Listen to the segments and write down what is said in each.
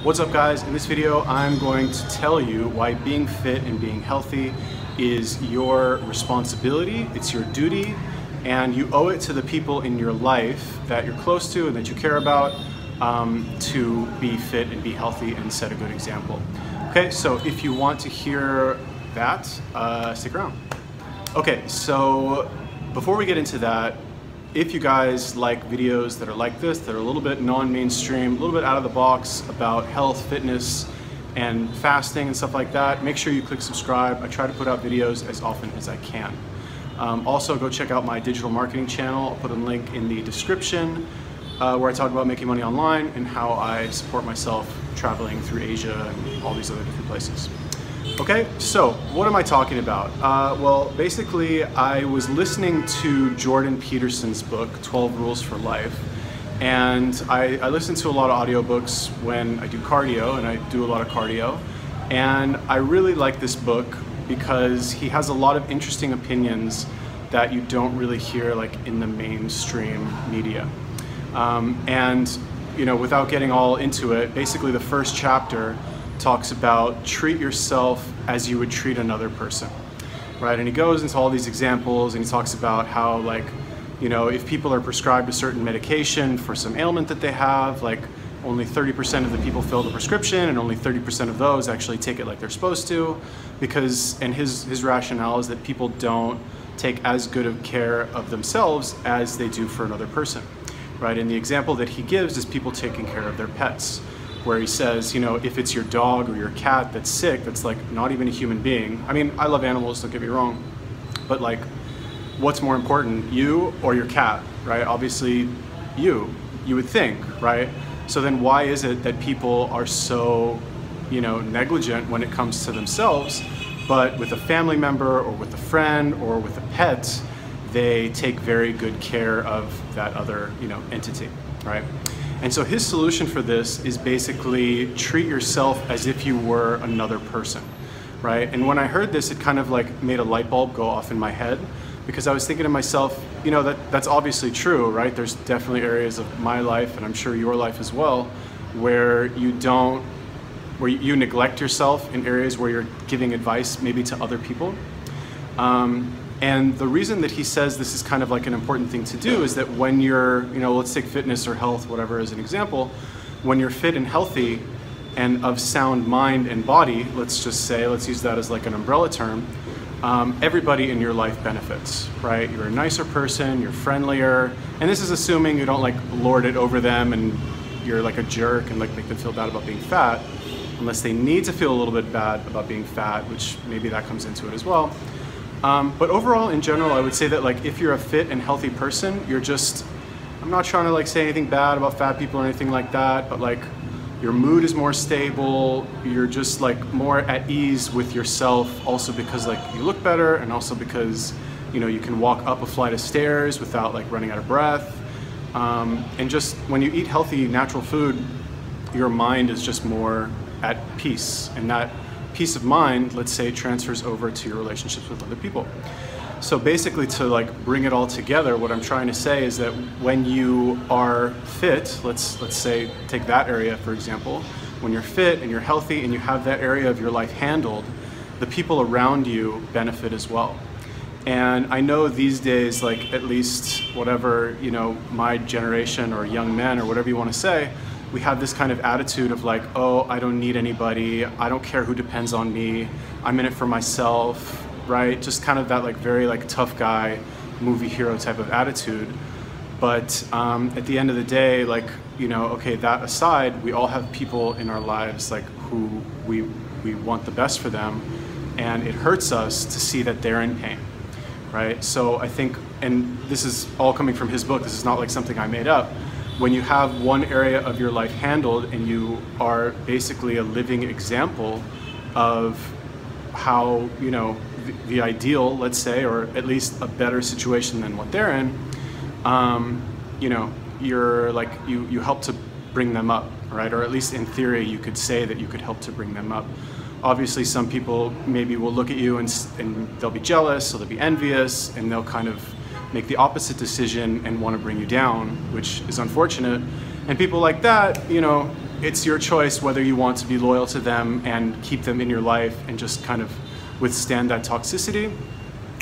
What's up guys? In this video I'm going to tell you why being fit and being healthy is your responsibility, it's your duty, and you owe it to the people in your life that you're close to and that you care about to be fit and be healthy and set a good example. Okay, so if you want to hear that, stick around. Okay, so before we get into that, if you guys like videos that are like this, that are a little bit non-mainstream, a little bit out of the box about health, fitness, and fasting and stuff like that, make sure you click subscribe. I try to put out videos as often as I can. Also, go check out my digital marketing channel. I'll put a link in the description where I talk about making money online and how I support myself traveling through Asia and all these other different places. Okay, so what am I talking about? Well, basically, I was listening to Jordan Peterson's book, 12 Rules for Life, and I listen to a lot of audiobooks when I do cardio, and I do a lot of cardio, and I really like this book because he has a lot of interesting opinions that you don't really hear like in the mainstream media. And you know, without getting all into it, basically the first chapter talks about treat yourself as you would treat another person, right? And he goes into all these examples and he talks about how, like, you know, if people are prescribed a certain medication for some ailment that they have, like only 30% of the people fill the prescription and only 30% of those actually take it like they're supposed to, because, and his rationale is that people don't take as good of care of themselves as they do for another person, right? And the example that he gives is people taking care of their pets, where he says, you know, if it's your dog or your cat that's sick, that's like not even a human being. I mean, I love animals, don't get me wrong, but like, what's more important, you or your cat, right? Obviously, you would think, right? So then why is it that people are so, you know, negligent when it comes to themselves, but with a family member or with a friend or with a pet, they take very good care of that other, you know, entity, right? And so his solution for this is basically treat yourself as if you were another person, right? And when I heard this, it kind of like made a light bulb go off in my head, because I was thinking to myself, you know, that's obviously true, right? There's definitely areas of my life, and I'm sure your life as well, where you neglect yourself in areas where you're giving advice maybe to other people. And the reason that he says this is kind of like an important thing to do is that when you're, you know, let's take fitness or health, whatever as an example, when you're fit and healthy and of sound mind and body, let's just say, let's use that as like an umbrella term, everybody in your life benefits, right? You're a nicer person, you're friendlier, and this is assuming you don't like lord it over them and you're like a jerk and like make them feel bad about being fat, unless they need to feel a little bit bad about being fat, which maybe that comes into it as well. But overall, in general, I would say that like if you're a fit and healthy person, you're just, I'm not trying to like say anything bad about fat people or anything like that, but like your mood is more stable, you're just like more at ease with yourself, also because like you look better, and also because, you know, you can walk up a flight of stairs without like running out of breath. And just when you eat healthy, natural food, your mind is just more at peace, and that peace of mind, let's say, transfers over to your relationships with other people. So basically, to like bring it all together, what I'm trying to say is that when you are fit, let's say take that area for example, when you're fit and you're healthy and you have that area of your life handled, the people around you benefit as well. And I know these days, like at least whatever, you know, my generation or young men or whatever you want to say, we have this kind of attitude of like, oh, I don't need anybody, I don't care who depends on me, I'm in it for myself, right? Just kind of that like very like tough guy, movie hero type of attitude. But at the end of the day, like, you know, okay, that aside, we all have people in our lives like who we want the best for them, and it hurts us to see that they're in pain, right? So I think, and this is all coming from his book, this is not like something I made up, when you have one area of your life handled and you are basically a living example of how, you know, the ideal, let's say, or at least a better situation than what they're in, you know, you're like, you help to bring them up, right? Or at least in theory, you could say that you could help to bring them up. Obviously, some people maybe will look at you and they'll be jealous, or they'll be envious, and they'll kind of make the opposite decision and want to bring you down, which is unfortunate. And people like that, you know, it's your choice whether you want to be loyal to them and keep them in your life and just kind of withstand that toxicity,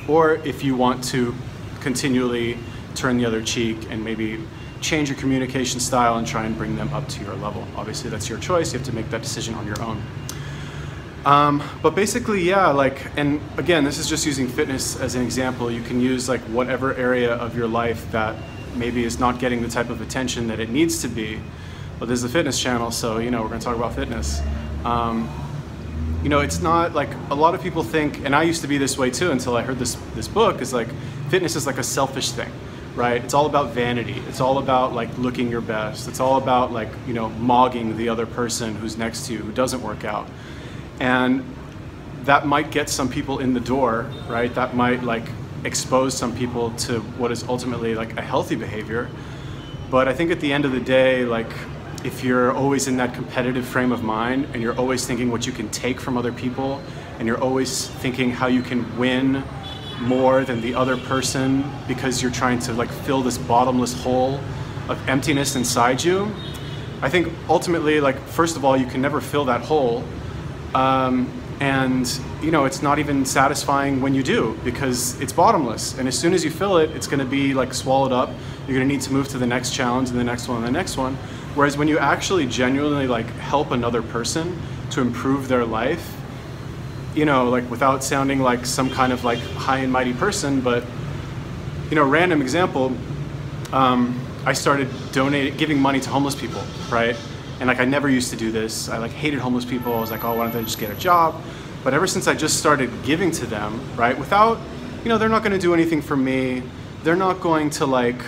or if you want to continually turn the other cheek and maybe change your communication style and try and bring them up to your level. Obviously, that's your choice. You have to make that decision on your own. But basically, yeah, like, and again, this is just using fitness as an example. You can use like whatever area of your life that maybe is not getting the type of attention that it needs to be. But this is a fitness channel, so, you know, we're gonna talk about fitness. You know, it's not like, a lot of people think, and I used to be this way too until I heard this book, is like, fitness is like a selfish thing, right? It's all about vanity. It's all about like looking your best. It's all about like, you know, mogging the other person who's next to you who doesn't work out. And that might get some people in the door, right? That might like expose some people to what is ultimately like a healthy behavior. But I think at the end of the day, like, if you're always in that competitive frame of mind and you're always thinking what you can take from other people and you're always thinking how you can win more than the other person because you're trying to like fill this bottomless hole of emptiness inside you, I think ultimately, like, first of all, you can never fill that hole. And you know, it's not even satisfying when you do, because it's bottomless. And as soon as you fill it, it's going to be like swallowed up. You're going to need to move to the next challenge and the next one and the next one. Whereas when you actually genuinely like help another person to improve their life, you know, like without sounding like some kind of like high and mighty person, but, you know, random example, I started giving money to homeless people, right? And like, I never used to do this. I like hated homeless people. I was like, oh, why don't they just get a job? But ever since I just started giving to them, right, without, you know, they're not going to do anything for me. They're not going to like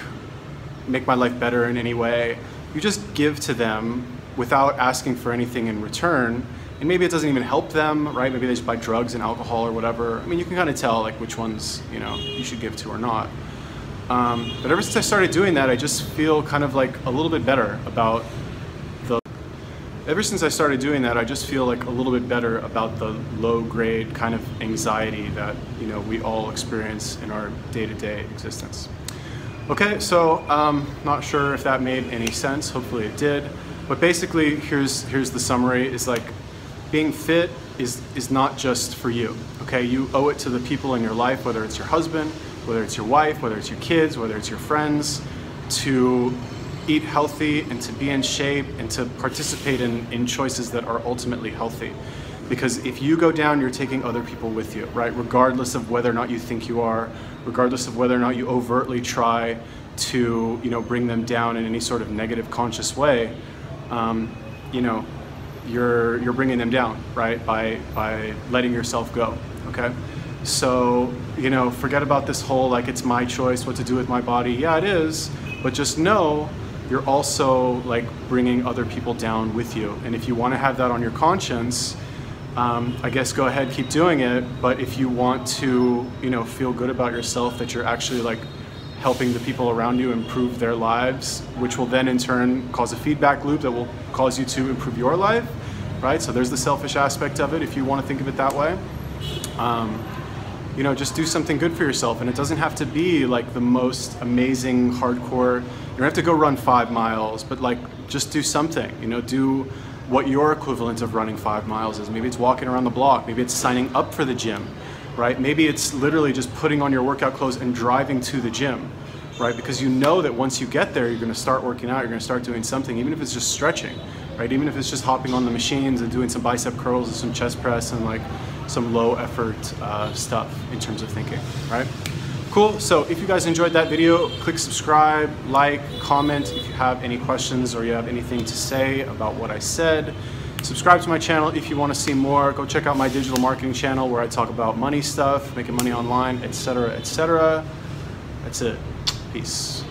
make my life better in any way. You just give to them without asking for anything in return. And maybe it doesn't even help them, right? Maybe they just buy drugs and alcohol or whatever. I mean, you can kind of tell like which ones, you know, you should give to or not. But ever since I started doing that, I just feel kind of like a little bit better about Ever since I started doing that, I just feel like a little bit better about the low-grade kind of anxiety that, you know, we all experience in our day-to-day existence. Okay, so not sure if that made any sense. Hopefully it did. But basically, here's the summary: is like, being fit is not just for you. Okay, you owe it to the people in your life, whether it's your husband, whether it's your wife, whether it's your kids, whether it's your friends, to eat healthy and to be in shape and to participate in choices that are ultimately healthy. Because if you go down, you're taking other people with you, right? Regardless of whether or not you think you are, regardless of whether or not you overtly try to, you know, bring them down in any sort of negative conscious way, you know, you're bringing them down, right? By letting yourself go, okay? So, you know, forget about this whole, like, it's my choice what to do with my body. Yeah, it is, but just know you're also like bringing other people down with you. And if you want to have that on your conscience, I guess go ahead, keep doing it. But if you want to, you know, feel good about yourself, that you're actually like helping the people around you improve their lives, which will then in turn cause a feedback loop that will cause you to improve your life, right? So there's the selfish aspect of it, if you want to think of it that way. You know, just do something good for yourself, and it doesn't have to be like the most amazing hardcore. You don't have to go run 5 miles, but like just do something, you know, do what your equivalent of running 5 miles is. Maybe it's walking around the block, maybe it's signing up for the gym, right? Maybe it's literally just putting on your workout clothes and driving to the gym, right? Because you know that once you get there, you're gonna start working out, you're gonna start doing something, even if it's just stretching, right? Even if it's just hopping on the machines and doing some bicep curls and some chest press and like some low effort stuff in terms of thinking, right? Cool, so if you guys enjoyed that video, click subscribe, like, comment if you have any questions or you have anything to say about what I said. Subscribe to my channel if you want to see more. Go check out my digital marketing channel where I talk about money stuff, making money online, etc., etc. That's it. Peace.